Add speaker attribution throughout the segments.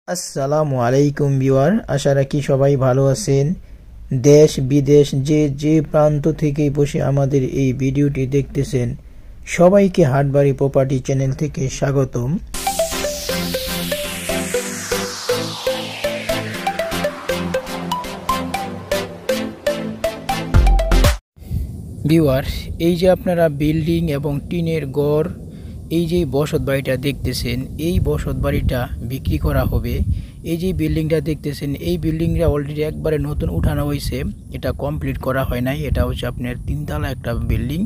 Speaker 1: আসসালামু আলাইকুম ভিউয়ার, আশা রাখি সবাই ভালো আছেন। দেশ বিদেশ যে প্রান্ত থেকে বসে আমাদের এই ভিডিওটি দেখতেছেন, সবাইকে হাটবাড়ি প্রপার্টি চ্যানেল থেকে স্বাগতম। ভিউয়ার, এই যে আপনারা বিল্ডিং এবং টিনের ঘর, এই যে বসত বাড়িটা দেখতেছেন, এই বসত বাড়িটা বিক্রি করা হবে। এই যে বিল্ডিংটা দেখতেছেন, এই বিল্ডিংটা অলরেডি একবারে নতুন উঠানো হয়েছে, এটা কমপ্লিট করা হয় নাই। এটা হচ্ছে আপনার তিনতলা একটা বিল্ডিং,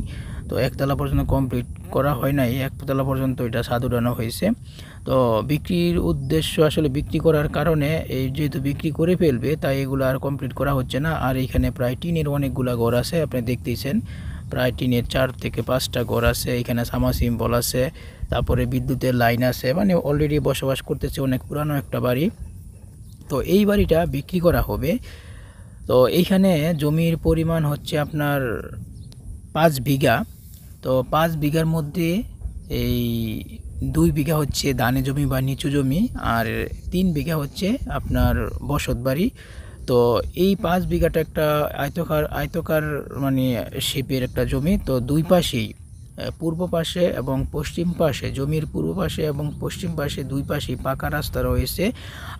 Speaker 1: তো একতলা পর্যন্ত কমপ্লিট করা হয় নাই, একতলা পর্যন্ত এটা ছাদ উঠানো হয়েছে। তো বিক্রির উদ্দেশ্য আসলে বিক্রি করার কারণে, এই যেহেতু বিক্রি করে ফেলবে তাই এগুলো আর কমপ্লিট করা হচ্ছে না। আর এখানে প্রায় টিনের অনেকগুলো ঘর আছে, আপনি দেখতেছেন প্রায় টিনের 4 থেকে 5টা ঘর আছে। এখানে সামাসিম্বল আছে, তারপরে বিদ্যুতের লাইন আছে, মানে অলরেডি বসবাস করতেছে, অনেক পুরানো একটা বাড়ি। তো এই বাড়িটা বিক্রি করা হবে। তো এইখানে জমির পরিমাণ হচ্ছে আপনার 5 বিঘা। তো 5 বিঘার মধ্যে এই 2 বিঘা হচ্ছে ধানে জমি বা নিচু জমি, আর 3 বিঘা হচ্ছে আপনার বসত বাড়ি। তো এই 5 বিঘাটা একটা আয়তকার মানে শেপের একটা জমি। তো দুই পাশেই, পূর্ব পাশে এবং পশ্চিম পাশে, জমির পূর্ব পাশে এবং পশ্চিম পাশে দুই পাশেই পাকা রাস্তা রয়েছে।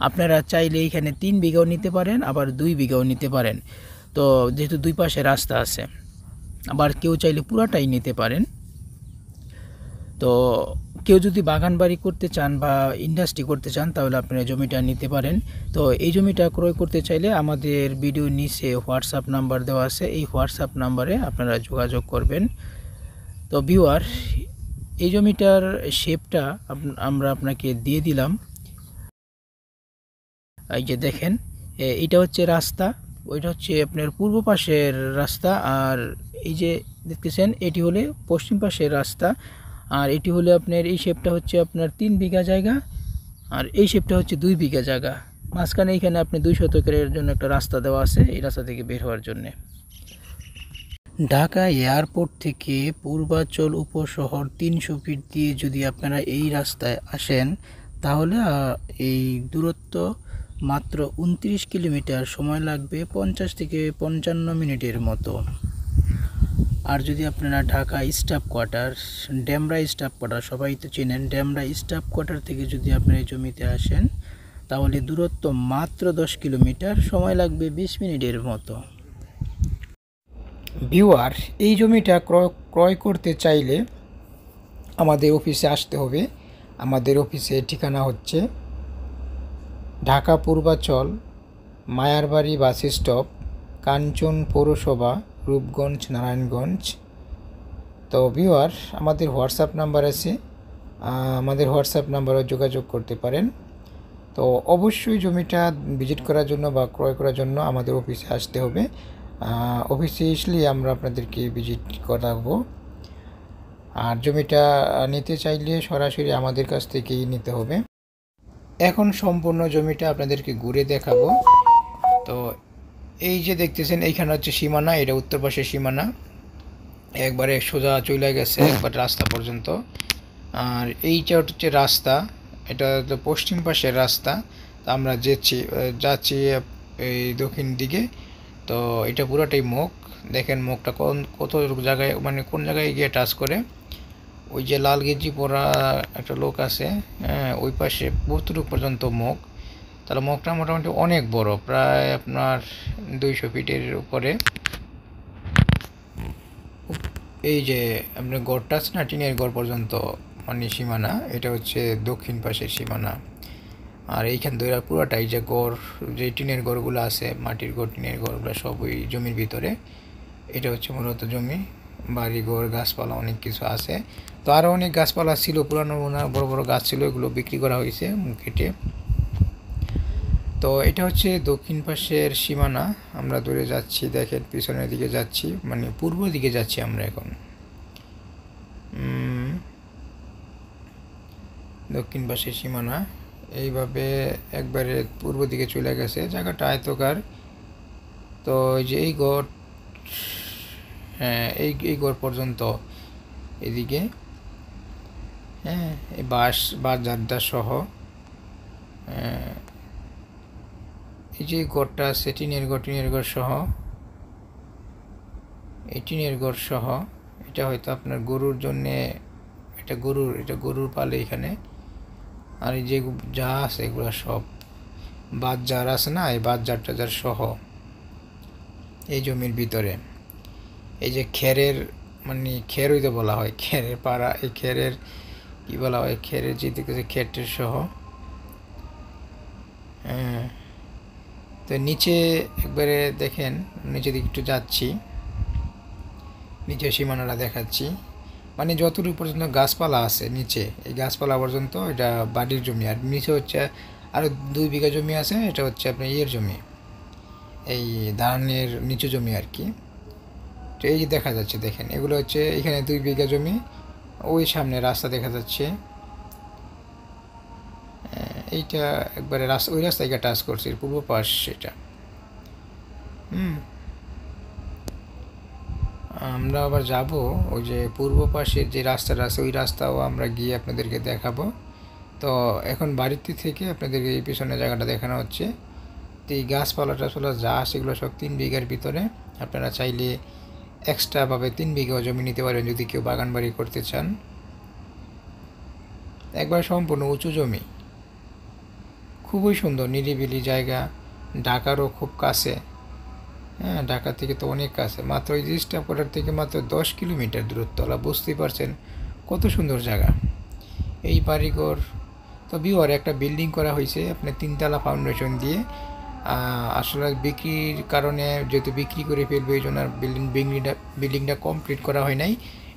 Speaker 1: আপনারা চাইলে এখানে 3 বিঘাও নিতে পারেন, আবার 2 বিঘাও নিতে পারেন। তো যেহেতু দুই পাশে রাস্তা আছে, আবার কেউ চাইলে পুরাটাই নিতে পারেন। তো কেউ যদি বাগান বাড়ি করতে চান বা ইন্ডাস্ট্রি করতে চান, তাহলে আপনারা জমিটা নিতে পারেন। তো এই জমিটা ক্রয় করতে চাইলে আমাদের ভিডিও নিচে হোয়াটসঅ্যাপ নাম্বার দেওয়া আছে, এই হোয়াটসঅ্যাপ নাম্বারে আপনারা যোগাযোগ করবেন। তো ভিউয়ার, এই জমিটার শেপটা আমরা আপনাকে দিয়ে দিলাম। এই যে দেখেন, এটা হচ্ছে রাস্তা, ওইটা হচ্ছে আপনার পূর্ব পাশের রাস্তা, আর এই যে দেখতেছেন এটি হলে পশ্চিম পাশের রাস্তা। আর এটি হলে আপনার এই শেপটা হচ্ছে আপনার 3 বিঘা জায়গা, আর এই শেপটা হচ্ছে 2 বিঘা জায়গা। মাঝখানে এখানে আপনি 2 শতকের জন্য একটা রাস্তা দেওয়া আছে, এই রাস্তা থেকে বের হওয়ার জন্যে। ঢাকা এয়ারপোর্ট থেকে পূর্বাচল উপশহর 300 ফিট দিয়ে যদি আপনারা এই রাস্তায় আসেন, তাহলে এই দূরত্ব মাত্র 29 কিলোমিটার, সময় লাগবে 50 থেকে 55 মিনিটের মতো। আর যদি আপনারা Dhaka staff quarter, Demra staff quarter সবাই তো চেনেন, ডেমরা স্টাফ কোয়ার্টার থেকে যদি আপনারা এই জমিতে আসেন, তাহলে দূরত্ব মাত্র 10 কিলোমিটার, সময় লাগবে 20 মিনিটের মতো। ভিউয়ার, এই জমিটা ক্রয় করতে চাইলে আমাদের অফিসে আসতে হবে। আমাদের অফিসের ঠিকানা হচ্ছে ঢাকা পূর্বাচল, মায়ারবাড়ি বাস স্টপ, কাঞ্চন পৌরসভা, রূপগঞ্জ, নারায়ণগঞ্জ। তো ভিউয়ার, আমাদের হোয়াটসঅ্যাপ নাম্বার আছে, আমাদের হোয়াটসঅ্যাপ নাম্বারে যোগাযোগ করতে পারেন। তো অবশ্যই জমিটা ভিজিট করার জন্য বা ক্রয় করার জন্য আমাদের অফিসে আসতে হবে। অফিসে আসলে আমরা আপনাদেরকে ভিজিট করাবো। আর জমিটা নিতে চাইলে সরাসরি আমাদের কাছ থেকেই নিতে হবে। এখন সম্পূর্ণ জমিটা আপনাদেরকে ঘুরে দেখাবো। তো এই যে দেখতেছেন, এইখানে হচ্ছে সীমানা, এটা উত্তর পাশের সীমানা, একবারে সোজা চলে গেছে একবার রাস্তা পর্যন্ত। আর এইটা হচ্ছে রাস্তা, এটা তো পশ্চিম পাশের রাস্তা। তো আমরা যাচ্ছি এই দক্ষিণ দিকে। তো এটা পুরোটাই মুখ, দেখেন মুখটা কত জায়গায়, মানে কোন জায়গায় গিয়ে টাচ করে। ওই যে লাল গেঞ্জি পরা একটা লোক আছে, হ্যাঁ, ওই পাশে বহুদূর পর্যন্ত মুখ। তাহলে মুখটা মোটামুটি অনেক বড়, প্রায় আপনার 200 ফিটের উপরে। এই যে আপনার গড়টা আছে না, টিনের গড় পর্যন্ত মানে সীমানা, এটা হচ্ছে দক্ষিণ পাশের সীমানা। আর এইখান ধরে পুরোটাই যে গড়, যে টিনের গড়গুলো আছে, মাটির গড়, টিনের গড়গুলো সব ওই জমির ভিতরে। এটা হচ্ছে মূলত জমি, বাড়িঘর, গাছপালা অনেক কিছু আছে। তো আরও অনেক গাছপালা ছিল, পুরানো বড় বড় গাছ ছিল, এগুলো বিক্রি করা হয়েছে কেটে। তো এটা হচ্ছে দক্ষিণ পাশের সীমানা। আমরা দূরে যাচ্ছি, দেখেন পিছনের দিকে যাচ্ছি, মানে পূর্ব দিকে যাচ্ছি আমরা এখন। দক্ষিণ পাশের সীমানা এইভাবে একবারে পূর্ব দিকে চলে গেছে, জায়গাটা আয়তকার। তো যে এই গড়, হ্যাঁ, এই গড় পর্যন্ত এদিকে, হ্যাঁ, এই বাঁশ জারদা সহ এই যে ঘরটা আছে টিনের ঘর সহ, এই টিনের ঘর সহ। এটা হয়তো আপনার গরুর জন্যে, এটা গরুর পালে এখানে। আর এই যে যা আছে এগুলো সব বাজার আছে না, এই বাজার টাজার সহ এই জমির ভিতরে। এই যে খেরের, মানে খেরই তো বলা হয়, খেরের পাড়া, এই খেরের কি বলা হয়, খেরের যে দেখতেছে খেটের সহ। হ্যাঁ, তো নিচে একবারে দেখেন, নিচে দিকে একটু যাচ্ছি, নিচে সীমানাটা দেখাচ্ছি। মানে যতটুকু পর্যন্ত গাছপালা আছে নিচে, এই গাছপালা পর্যন্ত এটা বাড়ির জমি। আর নিচে হচ্ছে আরও 2 বিঘা জমি আছে, এটা হচ্ছে আপনার ইয়ের জমি, এই ধানের নিচু জমি আর কি। তো এই যে দেখা যাচ্ছে, দেখেন এগুলো হচ্ছে এখানে 2 বিঘা জমি, ওই সামনে রাস্তা দেখা যাচ্ছে। এইটা একবারে রাস্তা, ওই রাস্তায় টাচ করছে, পূর্ব পাশ সেটা। আমরা আবার যাব ওই যে পূর্ব পাশের যে রাস্তাটা আছে, ওই রাস্তাও আমরা গিয়ে আপনাদেরকে দেখাবো। তো এখন বাড়িতে থেকে আপনাদেরকে এই পিছনের জায়গাটা দেখানো হচ্ছে। তো এই গাছপালা টাছপালা যা সেগুলো সব 3 বিঘার ভিতরে। আপনারা চাইলে এক্সট্রাভাবে 3 বিঘাও জমি নিতে পারেন যদি কেউ বাগান বাড়ি করতে চান। একবার সম্পূর্ণ উঁচু জমি, খুবই সুন্দর নিরিবিলি জায়গা, ঢাকারও খুব কাছে। হ্যাঁ, ঢাকা থেকে তো অনেক কাছে, মাত্র এই স্টাফ কোয়ার্টার থেকে মাত্র 10 কিলোমিটার দূরত্ব। বুঝতেই পারছেন কত সুন্দর জায়গা এই বাড়িঘর। তো বিওর একটা বিল্ডিং করা হয়েছে আপনার 3 তলা ফাউন্ডেশন দিয়ে। আসলে বিক্রির কারণে যেহেতু বিক্রি করে ফেলবে, এই জন্য আর বিল্ডিংটা কমপ্লিট করা হয় নাই।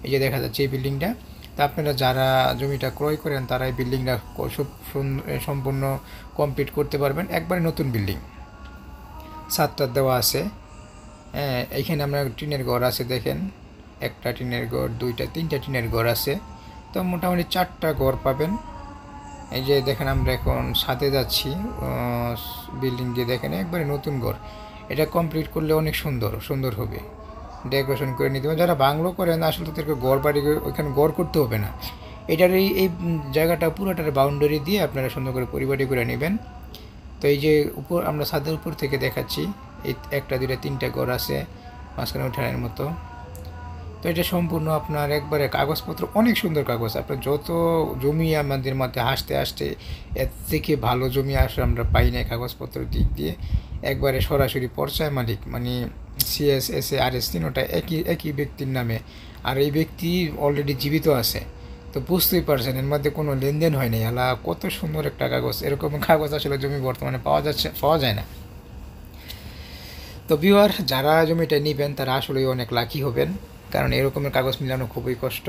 Speaker 1: এই যে দেখা যাচ্ছে এই বিল্ডিংটা। তা আপনারা যারা জমিটা ক্রয় করেন তারা এই বিল্ডিংটা সম্পূর্ণ কমপ্লিট করতে পারবেন। একবারে নতুন বিল্ডিং, ছাদটা দেওয়া আছে। হ্যাঁ, এইখানে আমরা টিনের ঘর আছে, দেখেন একটা টিনের ঘর, 2টা 3টা টিনের ঘর আছে। তো মোটামুটি 4টা ঘর পাবেন। এই যে দেখেন আমরা এখন ছাদে যাচ্ছি বিল্ডিং দিয়ে, দেখেন একবারে নতুন ঘর। এটা কমপ্লিট করলে অনেক সুন্দর হবে, ডেকোরেশন করে নিতে হবে। যারা বাংলো করেন আসলে তাদেরকে ঘর বাড়ি ওইখানে ঘর করতে হবে না, এটার এই জায়গাটা পুরোটার বাউন্ডারি দিয়ে আপনারা সুন্দর করে পরিপাটি করে নেবেন। তো এই যে উপর আমরা ছাদের উপর থেকে দেখাচ্ছি, এই 1টা 2টা 3টা ঘর আছে মাঝখানে উঠানের মতো। তো এটা সম্পূর্ণ আপনার একবারে কাগজপত্র, অনেক সুন্দর কাগজ। আপনার যত জমি আমাদের মধ্যে হাসতে এর থেকে ভালো জমি আসলে আমরা পাই না কাগজপত্র দিক দিয়ে। একবারে সরাসরি পর্যায় মালিক, মানে CSSA RS 3টা একই ব্যক্তির নামে। আর এই ব্যক্তি অলরেডি জীবিত আছে। তো বুঝতেই পারছেন এর মধ্যে কোনো লেনদেন হয় নাই। কত সুন্দর একটা কাগজ, এরকম কাগজ আসলে জমি বর্তমানে পাওয়া যায় না। তো ভিউয়ার, যারা জমিটা নেবেন তারা আসলেই অনেক লাকি হবেন, কারণ এরকমের কাগজ মিলানো খুবই কষ্ট।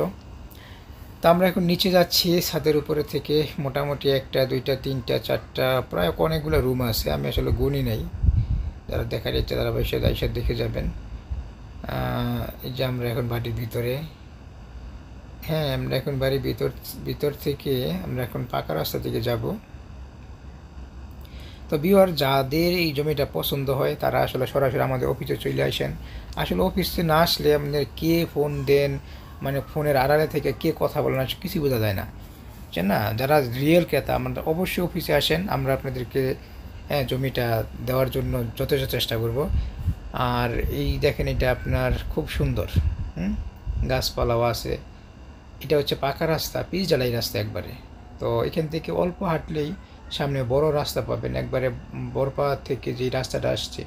Speaker 1: তো আমরা এখন নিচে যাচ্ছি ছাদের উপরে থেকে। মোটামুটি 1টা 2টা 3টা 4টা প্রায় অনেকগুলো রুম আছে, আমি আসলে গুনি নাই। যারা দেখার ইচ্ছা তারা এসে দেখে যাবেন। এই যে আমরা এখন বাড়ির ভিতরে। হ্যাঁ, আমরা এখন বাড়ির ভিতর থেকে আমরা এখন পাকা রাস্তা থেকে যাব। তো ভিউয়ার, যাদের এই জমিটা পছন্দ হয় তারা আসলে সরাসরি আমাদের অফিসে চলে আসেন। আসলে অফিসে না আসলে আমাদের কে ফোন দেন, মানে ফোনের আড়ালে থেকে কে কথা বলেন কিছু বোঝা যায় না, বুঝছেন না। যারা রিয়েল ক্রেতা আমাদের অবশ্যই অফিসে আসেন, আমরা আপনাদেরকে জমিটা দেওয়ার জন্য যথেষ্ট চেষ্টা করব। আর এই দেখেন এটা আপনার খুব সুন্দর, গাছপালাও আছে। এটা হচ্ছে পাকা রাস্তা, পিচ ঢালাই রাস্তা একবারে। তো এখান থেকে অল্প হাঁটলেই সামনে বড় রাস্তা পাবেন। একবারে বড়পাড়া থেকে যে রাস্তাটা আসছে,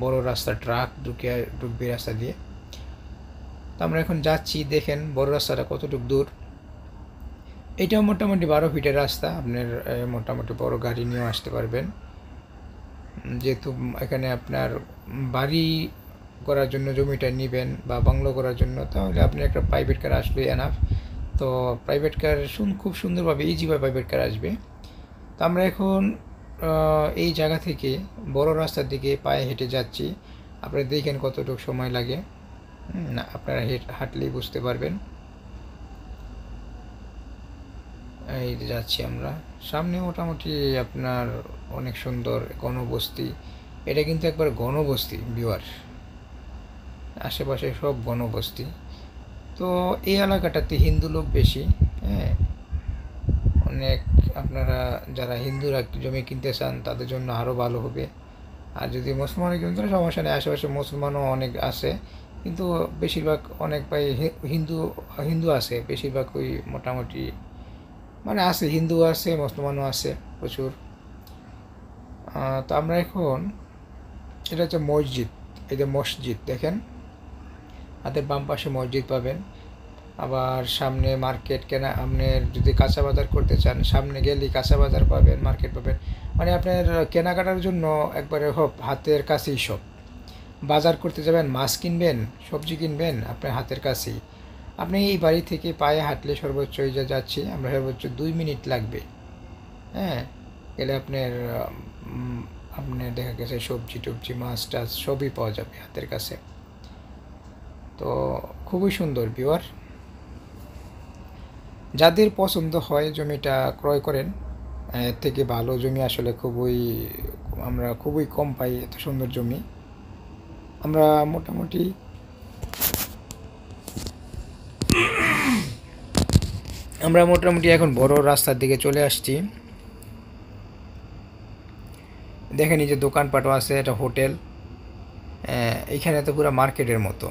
Speaker 1: বড় রাস্তা, ট্রাক ঢুকবে রাস্তা দিয়ে। তো আমরা এখন যাচ্ছি, দেখেন বড় রাস্তাটা কতটুকু দূর। এটাও মোটামুটি 12 ফিটের রাস্তা, আপনার মোটামুটি বড় গাড়ি নিয়েও আসতে পারবেন। যেহেতু এখানে আপনার বাড়ি করার জন্য জমিটা নেবেন বা বাংলো করার জন্য, তাহলে আপনি একটা প্রাইভেট কার আসলেই এনাফ। তো প্রাইভেট কার খুব সুন্দরভাবে ইজিভাবে প্রাইভেট কার আসবে। তো আমরা এখন এই জায়গা থেকে বড় রাস্তার দিকে পায়ে হেঁটে যাচ্ছি। আপনারা দেখেন কতটুকু সময় লাগে, না আপনারা হাঁটলেই বুঝতে পারবেন। এই যাচ্ছি আমরা, সামনে মোটামুটি আপনার অনেক সুন্দর ঘনবস্তি। এটা কিন্তু একবার ঘনবস্তি ভিউয়ার, আশেপাশে সব ঘনবস্তি। তো এই এলাকাটাতে হিন্দু লোক বেশি। হ্যাঁ, অনেক আপনারা যারা হিন্দুরা জমি কিনতে চান তাদের জন্য আরও ভালো হবে। আর যদি মুসলমানের জন্য তাহলে সমস্যা নেই, আশেপাশে মুসলমানও অনেক আছে, কিন্তু বেশিরভাগ অনেক ভাই হিন্দু হিন্দু আছে, বেশিরভাগ ওই মোটামুটি মানে আছে, হিন্দু আছে, মুসলমানও আছে প্রচুর। তো আমরা এখন, এটা হচ্ছে মসজিদ, এই যে মসজিদ দেখেন, হাতের বাম পাশে মসজিদ পাবেন। আবার সামনে মার্কেট, কেনা আপনার যদি কাঁচা বাজার করতে চান সামনে গেলেই কাঁচা বাজার পাবেন, মার্কেট পাবেন, মানে আপনার কেনাকাটার জন্য একবারে হাতের কাছেই সব। বাজার করতে যাবেন, মাছ কিনবেন, সবজি কিনবেন, আপনার হাতের কাছেই। আপনি এই বাড়ি থেকে পায়ে হাঁটলে সর্বোচ্চ, এই যে যাচ্ছি আমরা, সর্বোচ্চ 2 মিনিট লাগবে। হ্যাঁ, গেলে আপনার দেখা গেছে সবজি টবজি মাছ টাছ সবই পাওয়া যাবে হাতের কাছে। তো খুবই সুন্দর ভিউয়ার, যাদের পছন্দ হয় জমিটা ক্রয় করেন। এর থেকে ভালো জমি আসলে আমরা খুবই কম পাই, এত সুন্দর জমি। আমরা মোটামুটি এখন বড় রাস্তার দিকে চলে আসছি। দেখেন এই যে দোকানপাটও আছে, এটা হোটেল, এইখানে তো পুরো মার্কেটের মতো।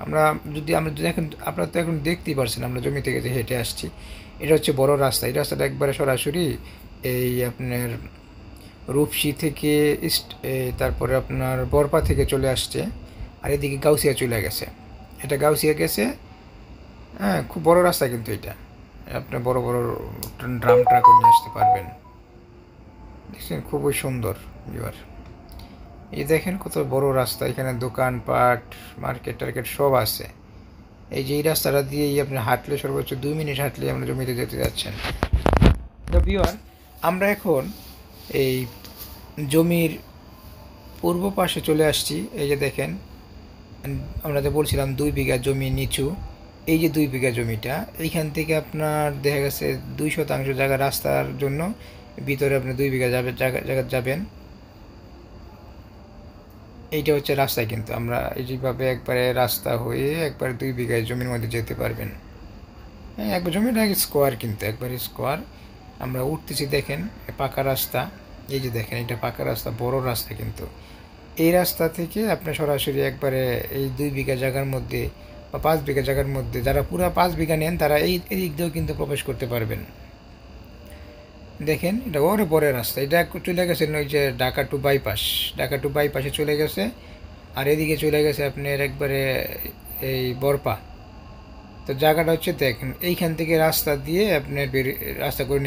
Speaker 1: আমরা যদি দেখেন, আপনারা তো এখন দেখতেই পারছেন আমরা জমি থেকে যে হেঁটে আসছি, এটা হচ্ছে বড় রাস্তা। এই রাস্তাটা একবারে সরাসরি এই আপনার রূপসী থেকে তারপরে আপনার বরপা থেকে চলে আসছে, আর এদিকে গাউসিয়া চলে গেছে, এটা গাউসিয়া গেছে। হ্যাঁ, খুব বড় রাস্তা কিন্তু এটা, আপনি বড় বড় ড্রাম ট্রাকও নিয়ে আসতে পারবেন। দেখছেন, খুবই সুন্দর ভিউয়ার। এই দেখেন কত বড় রাস্তা, এখানে দোকানপাট মার্কেট টার্কেট সব আছে। এই যে এই রাস্তাটা দিয়েই আপনি হাঁটলে সর্বোচ্চ 2 মিনিট হাঁটলে আমরা জমিতে যেতে যাচ্ছেন। তো ভিউয়ার, আমরা এখন এই জমির পূর্ব পাশে চলে আসছি। এই যে দেখেন, আমরা যে বলছিলাম 2 বিঘা জমি নিচু, এই যে 2 বিঘা জমিটা, এইখান থেকে আপনার দেখা গেছে 2% জায়গা রাস্তার জন্য, ভিতরে আপনি 2 বিঘা জায়গা যাবেন। এইটা হচ্ছে রাস্তায়, কিন্তু আমরা এইভাবে একবারে রাস্তা হয়ে একবারে 2 বিঘায় জমির মধ্যে যেতে পারবেন। হ্যাঁ, একবার জমিটা স্কোয়ার, কিন্তু একবারে স্কোয়ার। আমরা উঠতেছি, দেখেন পাকা রাস্তা, এই যে দেখেন এটা পাকা রাস্তা, বড় রাস্তা কিন্তু। এই রাস্তা থেকে আপনি সরাসরি একবারে এই 2 বিঘা জায়গার মধ্যে বা 5 বিঘা জায়গার মধ্যে, যারা পুরো 5 বিঘা নেন তারা এই দিক দিয়েও কিন্তু প্রবেশ করতে পারবেন। দেখেন এটা ওরে বড় রাস্তা, এটা চলে গেছে ওই যে ঢাকা টু বাইপাসে চলে গেছে, আর এদিকে চলে গেছে আপনার একবারে এই বরপা। তো জায়গাটা হচ্ছে দেখেন, এইখান থেকে রাস্তা দিয়ে আপনার রাস্তা করে